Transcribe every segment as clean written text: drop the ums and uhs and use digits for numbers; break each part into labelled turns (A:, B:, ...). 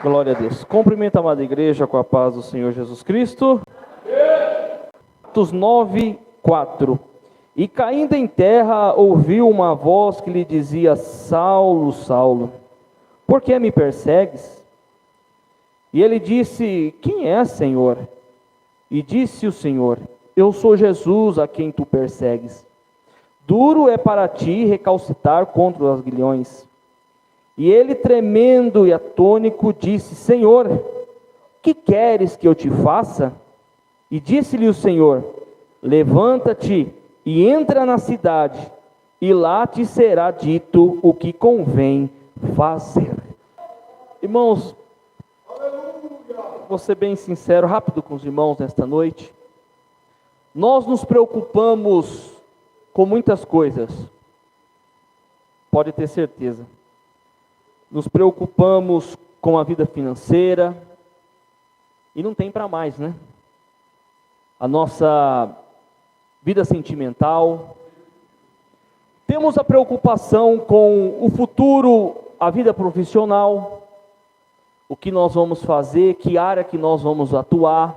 A: Glória a Deus. Cumprimento a amada igreja com a paz do Senhor Jesus Cristo. Atos 9, 4. E caindo em terra, ouviu uma voz que lhe dizia: Saulo, Saulo, por que me persegues? E ele disse: Quem é, Senhor? E disse o Senhor: Eu sou Jesus a quem tu persegues. Duro é para ti recalcitrar contra os aguilhões. E ele, tremendo e atônico, disse: Senhor, que queres que eu te faça? E disse-lhe o Senhor: Levanta-te e entra na cidade, e lá te será dito o que convém fazer. Irmãos, vou ser bem sincero, rápido com os irmãos nesta noite. Nós nos preocupamos com muitas coisas, pode ter certeza. Nos preocupamos com a vida financeira, e não tem para mais, né? A nossa vida sentimental. Temos a preocupação com o futuro, a vida profissional, o que nós vamos fazer, que área que nós vamos atuar.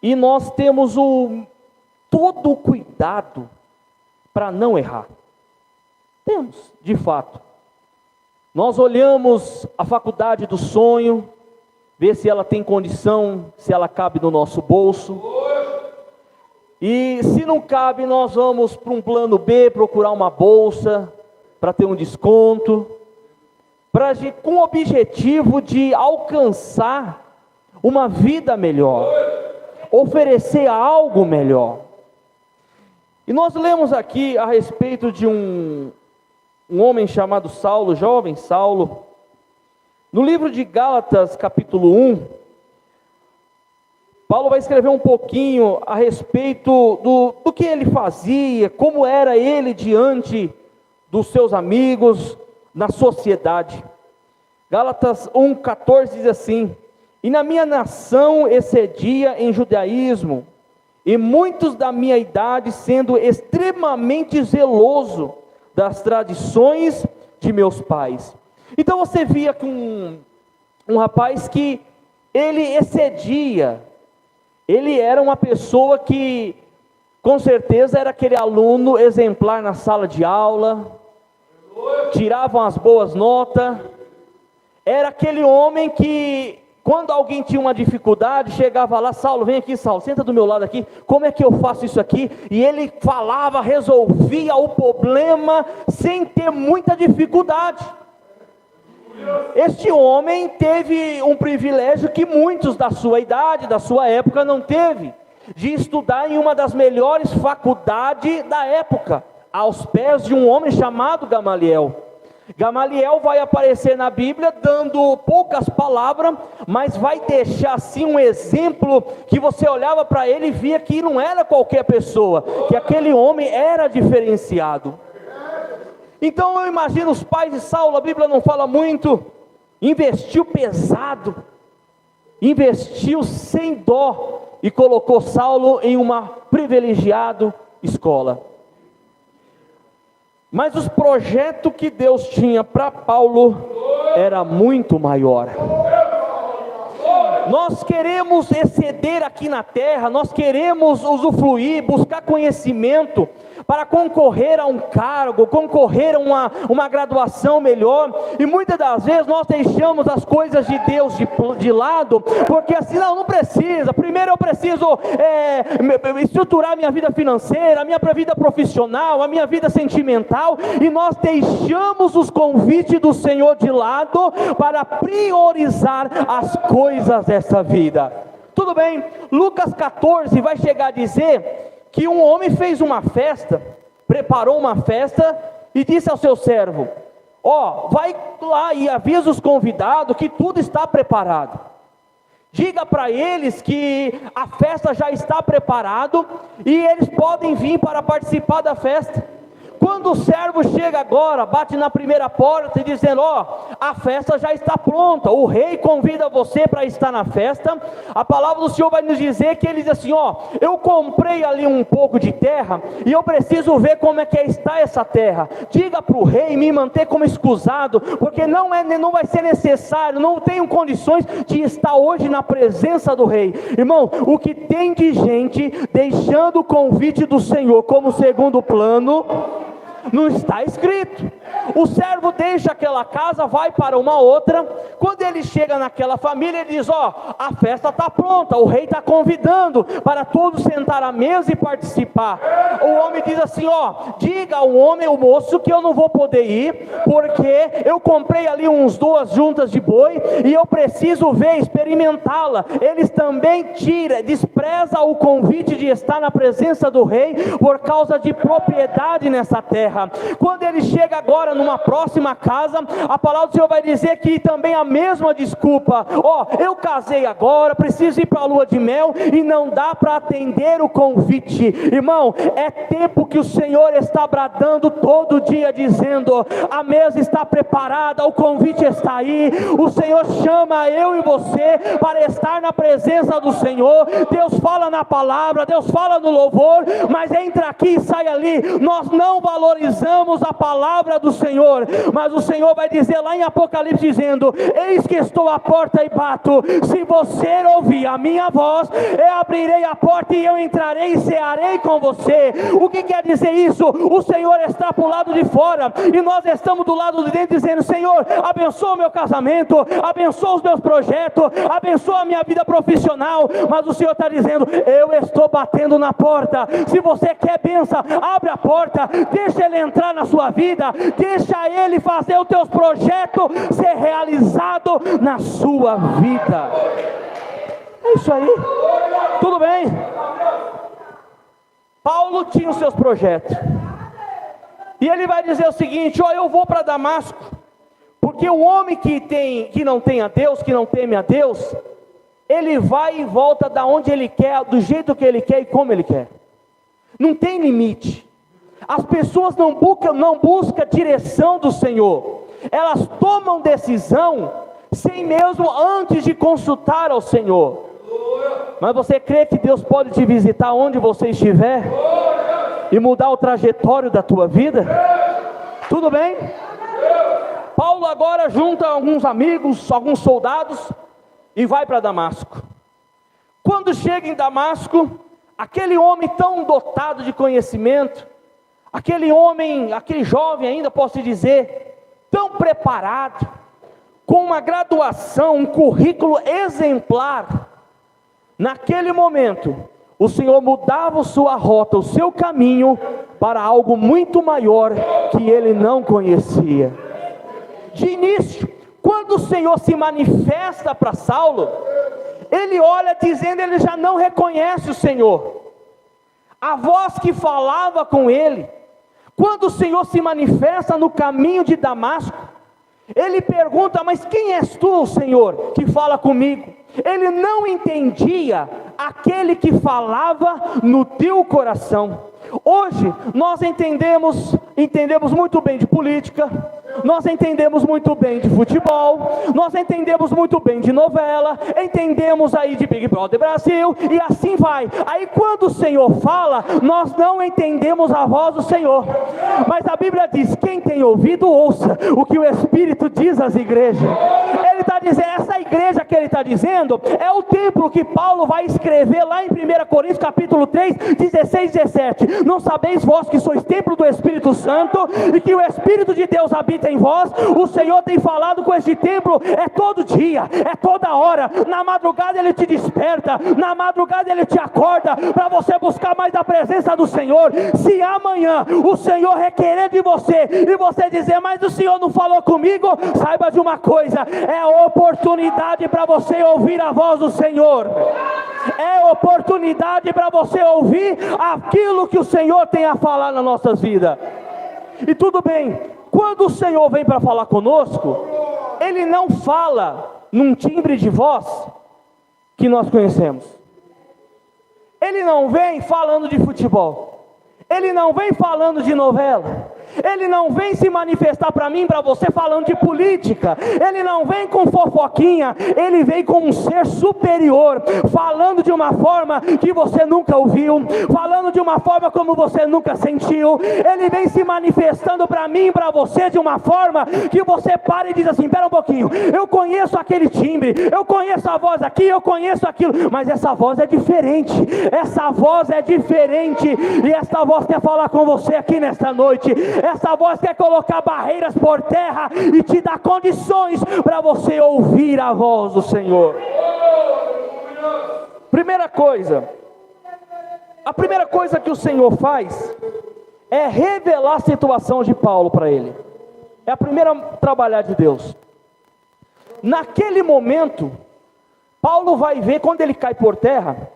A: E nós temos todo o cuidado para não errar. Temos, de fato. Nós olhamos a faculdade do sonho, ver se ela tem condição, se ela cabe no nosso bolso. E se não cabe, nós vamos para um plano B, procurar uma bolsa, para ter um desconto, com o objetivo de alcançar uma vida melhor, oferecer algo melhor. E nós lemos aqui a respeito de um homem chamado Saulo, jovem Saulo. No livro de Gálatas, capítulo 1, Paulo vai escrever um pouquinho a respeito do que ele fazia, como era ele diante dos seus amigos, na sociedade. Gálatas 1,14 diz assim: E na minha nação excedia em judaísmo, e muitos da minha idade, sendo extremamente zeloso das tradições de meus pais. Então você via que um rapaz que ele excedia, ele era uma pessoa que com certeza era aquele aluno exemplar na sala de aula, tiravam as boas notas, era aquele homem que quando alguém tinha uma dificuldade, chegava lá: Saulo, vem aqui, Saulo, senta do meu lado aqui, como é que eu faço isso aqui? E ele falava, resolvia o problema, sem ter muita dificuldade. Este homem teve um privilégio que muitos da sua idade, da sua época, não teve, de estudar em uma das melhores faculdades da época, aos pés de um homem chamado Gamaliel. Gamaliel vai aparecer na Bíblia dando poucas palavras, mas vai deixar assim um exemplo que você olhava para ele e via que não era qualquer pessoa, que aquele homem era diferenciado. Então eu imagino os pais de Saulo, a Bíblia não fala muito, investiu pesado, investiu sem dó e colocou Saulo em uma privilegiada escola. Mas os projetos que Deus tinha para Paulo era muito maior. Nós queremos exceder aqui na terra, nós queremos usufruir, buscar conhecimento para concorrer a um cargo, concorrer a uma graduação melhor, e muitas das vezes nós deixamos as coisas de Deus de lado, porque assim, não precisa, primeiro eu preciso estruturar a minha vida financeira, a minha vida profissional, a minha vida sentimental, e nós deixamos os convites do Senhor de lado, para priorizar as coisas dessa vida. Tudo bem, Lucas 14 vai chegar a dizer que um homem fez uma festa, preparou uma festa e disse ao seu servo: vai lá e avisa os convidados que tudo está preparado. Diga para eles que a festa já está preparada e eles podem vir para participar da festa. Quando o servo chega agora, bate na primeira porta e dizendo: ó, a festa já está pronta, o rei convida você para estar na festa. A palavra do Senhor vai nos dizer que ele diz assim: ó, eu comprei ali um pouco de terra e eu preciso ver como é que está essa terra. Diga para o rei me manter como escusado, porque não vai ser necessário, não tenho condições de estar hoje na presença do rei. Irmão, o que tem de gente deixando o convite do Senhor como segundo plano, não está escrito. O servo deixa aquela casa, vai para uma outra. Quando ele chega naquela família, ele diz: ó, a festa está pronta, o rei está convidando para todos sentar à mesa e participar. O homem diz assim: ó, diga ao homem, o moço, que eu não vou poder ir, porque eu comprei ali uns 2 juntas de boi, e eu preciso ver, experimentá-la. Eles também despreza o convite de estar na presença do rei, por causa de propriedade nessa terra. Quando ele chega agora numa próxima casa, a palavra do Senhor vai dizer que também a mesma desculpa: ó, eu casei agora, preciso ir para a lua de mel e não dá para atender o convite. Irmão, é tempo que o Senhor está bradando todo dia, dizendo: a mesa está preparada, o convite está aí. O Senhor chama eu e você para estar na presença do Senhor. Deus fala na palavra, Deus fala no louvor, mas entra aqui e sai ali. Nós não valorizamos a palavra do Senhor, mas o Senhor vai dizer lá em Apocalipse, dizendo: eis que estou à porta e bato, se você ouvir a minha voz, eu abrirei a porta e eu entrarei e cearei com você. O que quer dizer isso? O Senhor está para o lado de fora, e nós estamos do lado de dentro, dizendo: Senhor, abençoa o meu casamento, abençoa os meus projetos, abençoa a minha vida profissional. Mas o Senhor está dizendo: eu estou batendo na porta. Se você quer bênção, abre a porta, deixa Ele entrar na sua vida, deixa Ele fazer os teus projetos ser realizado na sua vida. É isso aí, tudo bem? Paulo tinha os seus projetos, e ele vai dizer o seguinte: ó, eu vou para Damasco, porque o homem que não tem a Deus, que não teme a Deus, ele vai e volta da onde ele quer, do jeito que ele quer e como ele quer. Não tem limite. As pessoas não buscam direção do Senhor, elas tomam decisão sem mesmo antes de consultar ao Senhor. Mas você crê que Deus pode te visitar onde você estiver e mudar o trajetório da tua vida? Tudo bem? Paulo agora junta alguns amigos, alguns soldados, e vai para Damasco. Quando chega em Damasco, aquele homem tão dotado de conhecimento, aquele jovem ainda, posso dizer, tão preparado, com uma graduação, um currículo exemplar, naquele momento, o Senhor mudava sua rota, o seu caminho, para algo muito maior que ele não conhecia. De início, quando o Senhor se manifesta para Saulo, ele olha dizendo, ele já não reconhece o Senhor. A voz que falava com ele, quando o Senhor se manifesta no caminho de Damasco, ele pergunta: mas quem és tu, Senhor, que fala comigo? Ele não entendia aquele que falava no teu coração. Hoje nós entendemos muito bem de política, nós entendemos muito bem de futebol, nós entendemos muito bem de novela, entendemos aí de Big Brother Brasil, e assim vai. Aí quando o Senhor fala, nós não entendemos a voz do Senhor, mas a Bíblia diz: quem tem ouvido, ouça o que o Espírito diz às igrejas. Ele está dizendo, essa igreja que ele está dizendo, é o templo que Paulo vai escrever lá em 1 Coríntios capítulo 3, 16 e 17. Não sabeis vós que sois templo do Espírito Santo, e que o Espírito de Deus habita em vós? O Senhor tem falado com esse templo, é todo dia, é toda hora. Na madrugada Ele te desperta, na madrugada Ele te acorda, para você buscar mais a presença do Senhor. Se amanhã o Senhor requerer de você, e você dizer: mas o Senhor não falou comigo, saiba de uma coisa: é oportunidade para você ouvir a voz do Senhor, é oportunidade para você ouvir aquilo que o Senhor tem a falar nas nossas vidas. E tudo bem, quando o Senhor vem para falar conosco, Ele não fala num timbre de voz que nós conhecemos. Ele não vem falando de futebol, Ele não vem falando de novela, Ele não vem se manifestar para mim, para você, falando de política. Ele não vem com fofoquinha. Ele vem como um ser superior, falando de uma forma que você nunca ouviu, falando de uma forma como você nunca sentiu. Ele vem se manifestando para mim e para você de uma forma que você para e diz assim: espera um pouquinho, eu conheço aquele timbre, eu conheço a voz aqui, eu conheço aquilo, mas essa voz é diferente, essa voz é diferente, e essa voz quer falar com você aqui nesta noite. Essa voz quer colocar barreiras por terra e te dar condições para você ouvir a voz do Senhor. A primeira coisa que o Senhor faz é revelar a situação de Paulo para ele. É a primeira trabalhar de Deus. Naquele momento, Paulo vai ver, quando ele cai por terra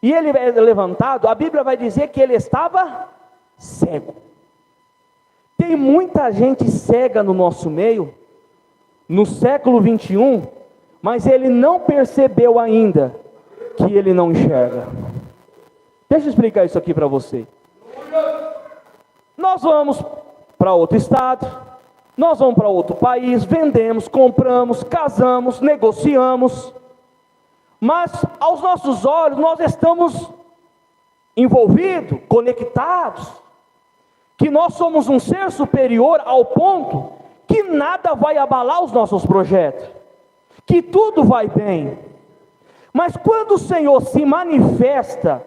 A: e ele é levantado, a Bíblia vai dizer que ele estava cego. Tem muita gente cega no nosso meio, no século 21, mas ele não percebeu ainda que ele não enxerga. Deixa eu explicar isso aqui para você. Nós vamos para outro estado, nós vamos para outro país, vendemos, compramos, casamos, negociamos, mas aos nossos olhos nós estamos envolvidos, conectados, que nós somos um ser superior ao ponto que nada vai abalar os nossos projetos, que tudo vai bem. Mas quando o Senhor se manifesta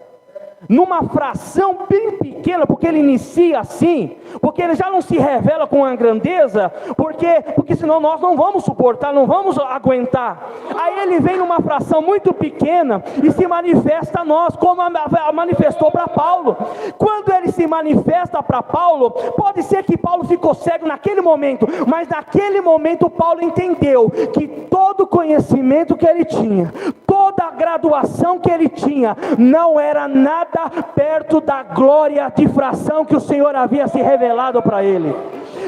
A: numa fração bem pequena, porque ele inicia assim, porque ele já não se revela com a grandeza, porque senão nós não vamos suportar, não vamos aguentar. Aí ele vem numa fração muito pequena e se manifesta a nós, como manifestou para Paulo. Quando ele se manifesta para Paulo, pode ser que Paulo ficou cego naquele momento, mas naquele momento Paulo entendeu que todo conhecimento que ele tinha, toda a graduação que ele tinha, não era nada perto da glória de fração que o Senhor havia se revelado para ele.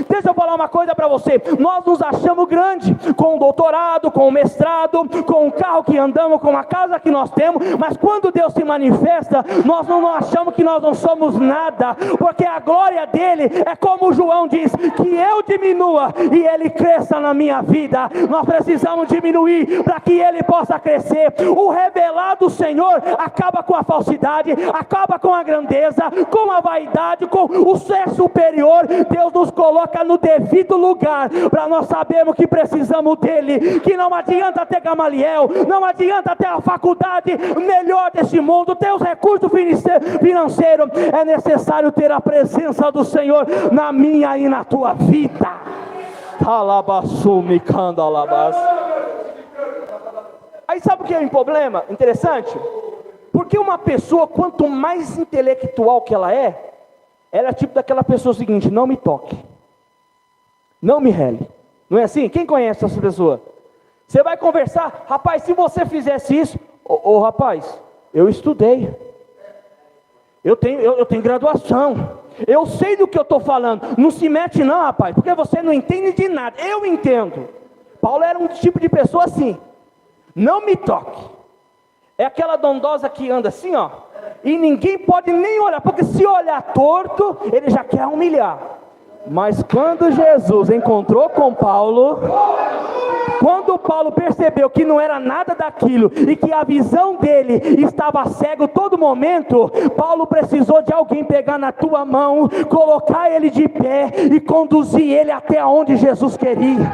A: Deixa eu falar uma coisa para você: nós nos achamos grande, com o doutorado, com o mestrado, com o carro que andamos, com a casa que nós temos, mas quando Deus se manifesta, nós não achamos que nós não somos nada, porque a glória dele é como João diz, que eu diminua e ele cresça na minha vida. Nós precisamos diminuir para que ele possa crescer. O revelado Senhor acaba com a falsidade, acaba com a grandeza, com a vaidade, com o ser superior. Deus nos coloca no devido lugar, para nós sabermos que precisamos dele, que não adianta ter Gamaliel, não adianta ter a faculdade melhor desse mundo, ter os recursos financeiros, é necessário ter a presença do Senhor na minha e na tua vida. Aí sabe o que é um problema interessante? Porque uma pessoa, quanto mais intelectual que ela é tipo daquela pessoa seguinte: não me toque, não me rele. Não é assim? Quem conhece essa pessoa? Você vai conversar: rapaz, se você fizesse isso, rapaz, eu estudei, eu tenho graduação, eu sei do que eu estou falando. Não se mete não, rapaz, porque você não entende de nada. Eu entendo. Paulo era um tipo de pessoa assim: não me toque. É aquela dondosa que anda assim, ó, e ninguém pode nem olhar, porque se olhar torto, ele já quer humilhar. Mas quando Jesus encontrou com Paulo, quando Paulo percebeu que não era nada daquilo, e que a visão dele estava cego todo momento, Paulo precisou de alguém pegar na tua mão, colocar ele de pé e conduzir ele até onde Jesus queria.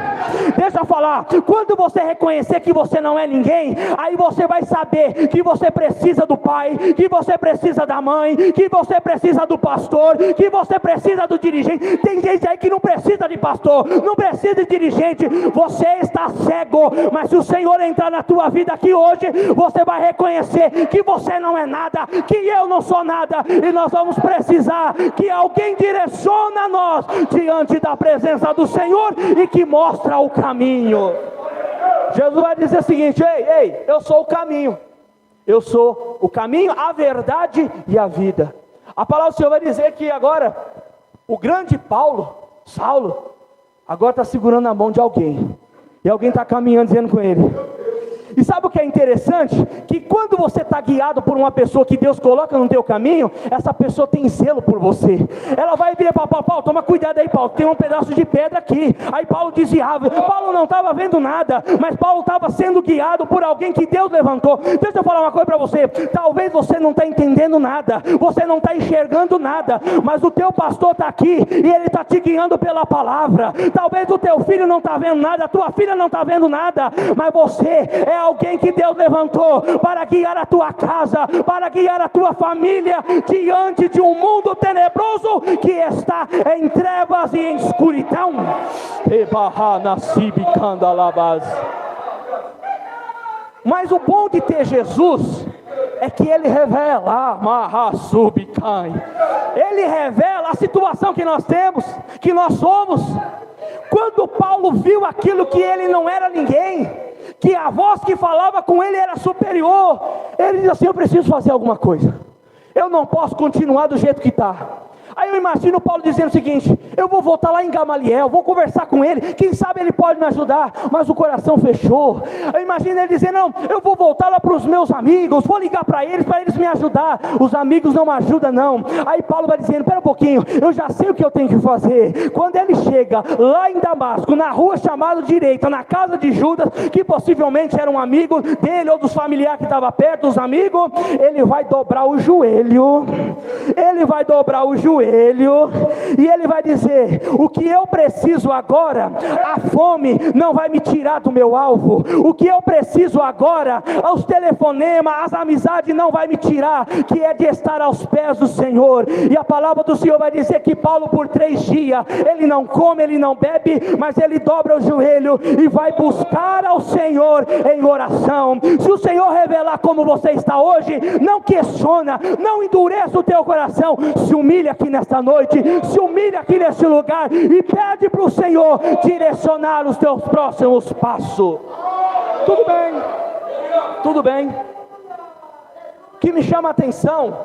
A: Deixa eu falar, quando você reconhecer que você não é ninguém, aí você vai saber que você precisa do pai, que você precisa da mãe, que você precisa do pastor, que você precisa do dirigente. Tem gente aí que não precisa de pastor, não precisa de dirigente. Você está cego, mas se o Senhor entrar na tua vida aqui hoje, você vai reconhecer que você não é nada, que eu não sou nada, e nós vamos precisar que alguém direciona nós diante da presença do Senhor e que mostra o caminho. Jesus vai dizer o seguinte: ei, eu sou o caminho, eu sou o caminho, a verdade e a vida. A palavra do Senhor vai dizer que agora o grande Saulo, agora está segurando a mão de alguém, e alguém está caminhando dizendo com ele: E sabe o que é interessante? Que quando você está guiado por uma pessoa que Deus coloca no teu caminho, essa pessoa tem zelo por você. Ela vai vir para Paulo, toma cuidado aí, Paulo, tem um pedaço de pedra aqui. Aí Paulo desviava. Paulo não estava vendo nada, mas Paulo estava sendo guiado por alguém que Deus levantou. Deixa eu falar uma coisa para você. Talvez você não está entendendo nada, você não está enxergando nada, mas o teu pastor está aqui e ele está te guiando pela palavra. Talvez o teu filho não está vendo nada, a tua filha não está vendo nada, mas você é alguém que Deus levantou para guiar a tua casa, para guiar a tua família diante de um mundo tenebroso que está em trevas e em escuridão. Mas o bom de ter Jesus é que Ele revela, Ele revela a situação que nós temos, que nós somos. Quando Paulo viu aquilo que ele não era ninguém, que a voz que falava com ele era superior, ele disse assim: eu preciso fazer alguma coisa, eu não posso continuar do jeito que está. Aí eu imagino Paulo dizendo o seguinte: eu vou voltar lá em Gamaliel, vou conversar com ele, quem sabe ele pode me ajudar. Mas o coração fechou. Eu imagino ele dizendo: não, eu vou voltar lá para os meus amigos, vou ligar para eles me ajudar. Os amigos não ajudam não. Aí Paulo vai dizendo: espera um pouquinho, eu já sei o que eu tenho que fazer. Quando ele chega lá em Damasco, na rua chamada direita, na casa de Judas, que possivelmente era um amigo dele ou dos familiares que estavam perto, dos amigos, ele vai dobrar o joelho, e ele vai dizer: o que eu preciso agora, a fome não vai me tirar do meu alvo. O que eu preciso agora, os telefonemas, as amizades não vai me tirar, que é de estar aos pés do Senhor. E a palavra do Senhor vai dizer que Paulo por 3 dias, ele não come, ele não bebe, mas ele dobra o joelho e vai buscar ao Senhor em oração. Se o Senhor revelar como você está hoje, não questiona, não endureça o teu coração, se humilha aqui nesta noite, se humilha aqui nesse lugar e pede para o Senhor direcionar os teus próximos passos. Tudo bem. O que me chama a atenção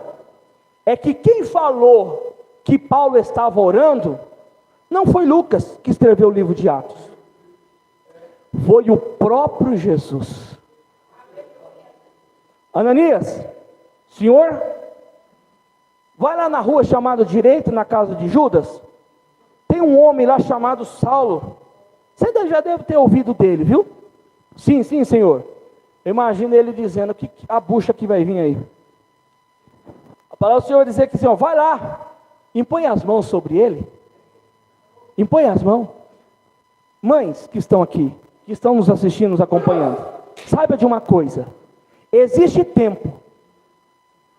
A: é que quem falou que Paulo estava orando não foi Lucas, que escreveu o livro de Atos, foi o próprio Jesus. Ananias, senhor, vai lá na rua chamada direita, na casa de Judas, tem um homem lá chamado Saulo. Você já deve ter ouvido dele, viu? Sim, senhor. Eu imagino ele dizendo que a bucha que vai vir aí. A palavra do Senhor vai dizer que, Senhor, vai lá, impõe as mãos sobre ele. Impõe as mãos. Mães que estão aqui, que estão nos assistindo, nos acompanhando, saiba de uma coisa: existe tempo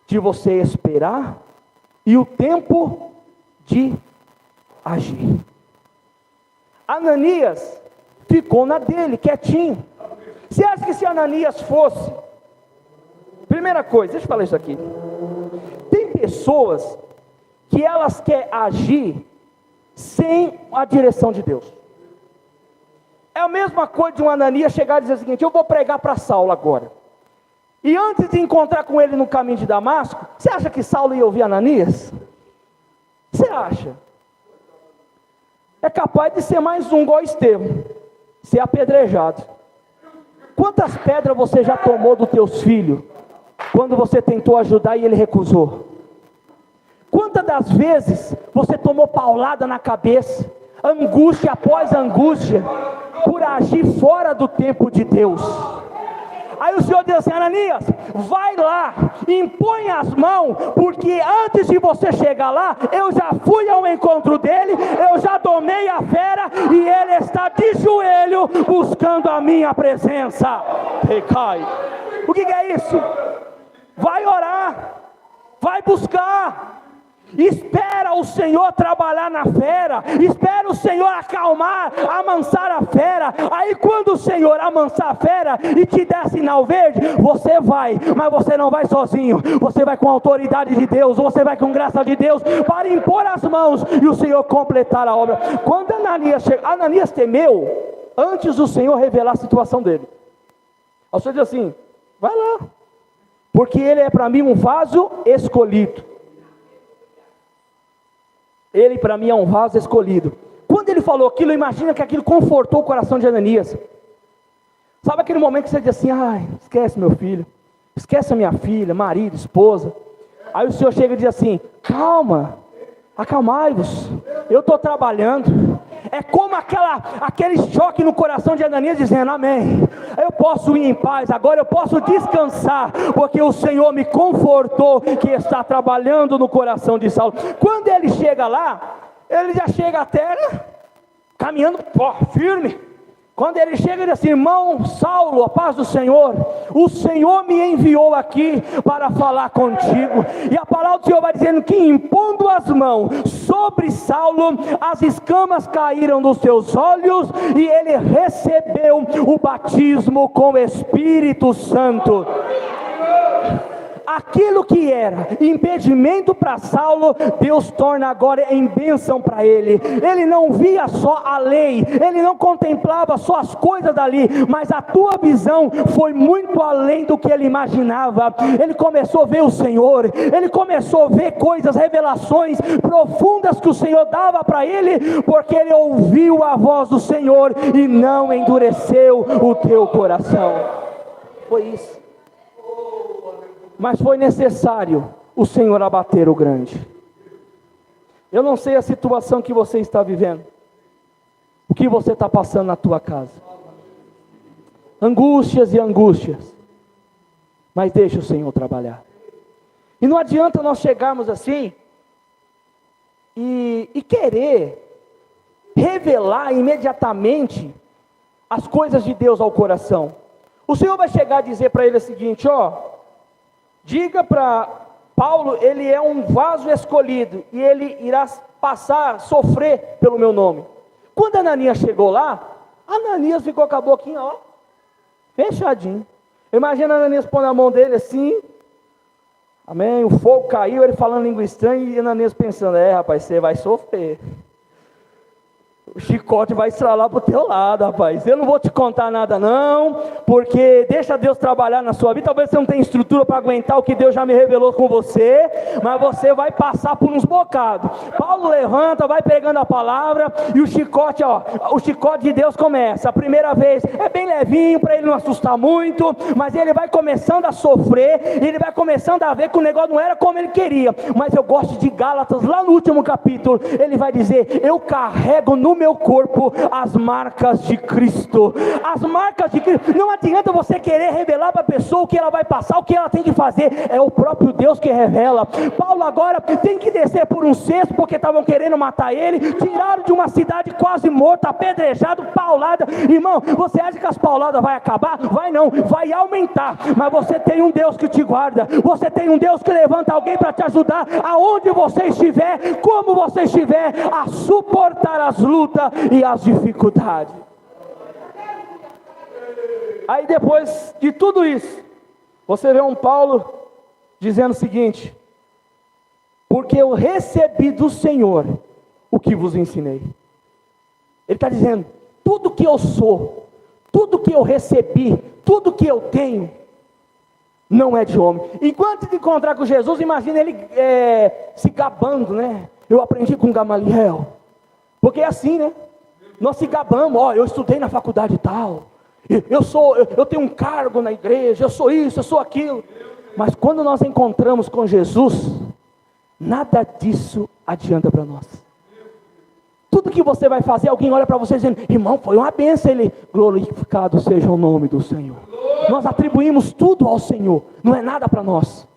A: de você esperar e o tempo de agir. Ananias ficou na dele, quietinho. Você acha que se Ananias fosse... Primeira coisa, deixa eu falar isso aqui. Tem pessoas que elas querem agir sem a direção de Deus. É a mesma coisa de um Ananias chegar e dizer o seguinte: eu vou pregar para Saulo agora. E antes de encontrar com ele no caminho de Damasco, você acha que Saulo ia ouvir Ananias? Você acha? É capaz de ser mais um igual Estevão, ser apedrejado. Quantas pedras você já tomou dos teus filhos, quando você tentou ajudar e ele recusou? Quantas das vezes você tomou paulada na cabeça, angústia após angústia, por agir fora do tempo de Deus? Aí o Senhor diz assim: Ananias, vai lá, impõe as mãos, porque antes de você chegar lá, eu já fui ao encontro dele, eu já domei a fera, e ele está de joelho, buscando a minha presença. Recai. O que é isso? Vai orar, vai buscar. Espera o Senhor trabalhar na fera, espera o Senhor acalmar, amansar a fera. Aí quando o Senhor amansar a fera e te der sinal verde, você vai, mas você não vai sozinho, você vai com a autoridade de Deus, você vai com graça de Deus, para impor as mãos e o Senhor completar a obra. Quando Ananias temeu, antes do Senhor revelar a situação dele, o Senhor diz assim: vai lá, porque ele é para mim um vaso escolhido. Ele para mim é um vaso escolhido. Quando ele falou aquilo, imagina que aquilo confortou o coração de Ananias. Sabe aquele momento que você diz assim, ai, esquece meu filho, esquece a minha filha, marido, esposa. Aí o Senhor chega e diz assim, calma, acalmai-vos, eu estou trabalhando. É como aquele choque no coração de Ananias dizendo, amém, eu posso ir em paz, agora eu posso descansar, porque o Senhor me confortou, que está trabalhando no coração de Saulo. Quando ele chega lá, ele já chega até, caminhando firme. Quando ele chega e diz assim, irmão Saulo, a paz do Senhor, o Senhor me enviou aqui para falar contigo. E a palavra do Senhor vai dizendo que impondo as mãos sobre Saulo, as escamas caíram dos seus olhos e ele recebeu o batismo com o Espírito Santo. Aquilo que era impedimento para Saulo, Deus torna agora em bênção para ele. Ele não via só a lei, ele não contemplava só as coisas dali, mas a tua visão foi muito além do que ele imaginava. Ele começou a ver o Senhor, ele começou a ver coisas, revelações profundas que o Senhor dava para ele, porque ele ouviu a voz do Senhor e não endureceu o teu coração. Foi isso. Mas foi necessário o Senhor abater o grande. Eu não sei a situação que você está vivendo, o que você está passando na tua casa, angústias e angústias, mas deixa o Senhor trabalhar. E não adianta nós chegarmos assim e querer revelar imediatamente as coisas de Deus ao coração. O Senhor vai chegar a dizer para ele o seguinte, diga para Paulo, ele é um vaso escolhido, e ele irá passar, sofrer pelo meu nome. Quando Ananias chegou lá, Ananias ficou com a boquinha, fechadinho. Imagina Ananias pondo a mão dele assim, amém, o fogo caiu, ele falando língua estranha, e Ananias pensando, rapaz, você vai sofrer. O chicote vai estralar para o teu lado, rapaz. Eu não vou te contar nada não, porque deixa Deus trabalhar na sua vida. Talvez você não tenha estrutura para aguentar o que Deus já me revelou com você, mas você vai passar por uns bocados. Paulo levanta, vai pegando a palavra, e o chicote, o chicote de Deus começa. A primeira vez é bem levinho, para ele não assustar muito, mas ele vai começando a sofrer, e ele vai começando a ver que o negócio não era como ele queria. Mas eu gosto de Gálatas, lá no último capítulo, ele vai dizer, eu carrego no meu corpo as marcas de Cristo. As marcas de Cristo. Não adianta você querer revelar para a pessoa o que ela vai passar, o que ela tem que fazer. É o próprio Deus que revela. Paulo agora tem que descer por um cesto, porque estavam querendo matar ele. Tiraram de uma cidade quase morta, apedrejado, paulada. Irmão, você acha que as pauladas vai acabar? Vai não, vai aumentar. Mas você tem um Deus que te guarda. Você tem um Deus que levanta alguém para te ajudar, aonde você estiver, como você estiver, a suportar as lutas e as dificuldades. Aí depois de tudo isso, você vê um Paulo dizendo o seguinte, porque eu recebi do Senhor o que vos ensinei. Ele está dizendo, tudo que eu sou, tudo que eu recebi, tudo que eu tenho, não é de homem. Enquanto de encontrar com Jesus, imagina ele se gabando, né? Eu aprendi com Gamaliel. Porque é assim, né? Nós se gabamos, eu estudei na faculdade tal, eu tenho um cargo na igreja, eu sou isso, eu sou aquilo. Mas quando nós encontramos com Jesus, nada disso adianta para nós. Tudo que você vai fazer, alguém olha para você dizendo, irmão, foi uma bênção. Ele, glorificado seja o nome do Senhor. Nós atribuímos tudo ao Senhor, não é nada para nós.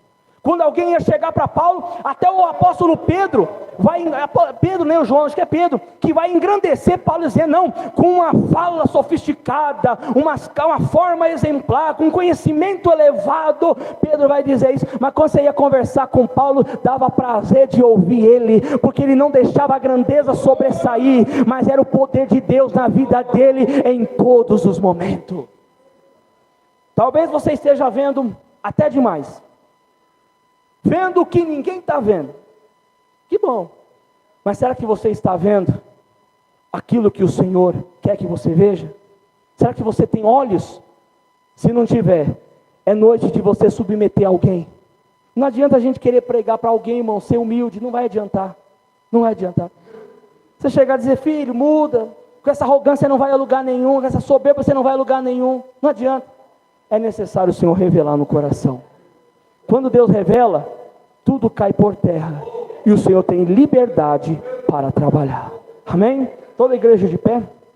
A: Quando alguém ia chegar para Paulo, até o apóstolo Pedro, o João, acho que é Pedro, que vai engrandecer Paulo, dizendo, não, com uma fala sofisticada, uma forma exemplar, com conhecimento elevado, Pedro vai dizer isso. Mas quando você ia conversar com Paulo, dava prazer de ouvir ele, porque ele não deixava a grandeza sobressair, mas era o poder de Deus na vida dele, em todos os momentos. Talvez você esteja vendo até demais, vendo o que ninguém está vendo. Que bom. Mas será que você está vendo aquilo que o Senhor quer que você veja? Será que você tem olhos? Se não tiver, é noite de você submeter alguém. Não adianta a gente querer pregar para alguém, irmão, ser humilde. Não vai adiantar. Não vai adiantar. Você chegar a dizer, filho, muda. com essa arrogância não vai a lugar nenhum, com essa soberba você não vai a lugar nenhum. Não adianta. É necessário o Senhor revelar no coração. Quando Deus revela, tudo cai por terra. E o Senhor tem liberdade para trabalhar. Amém? Toda a igreja de pé.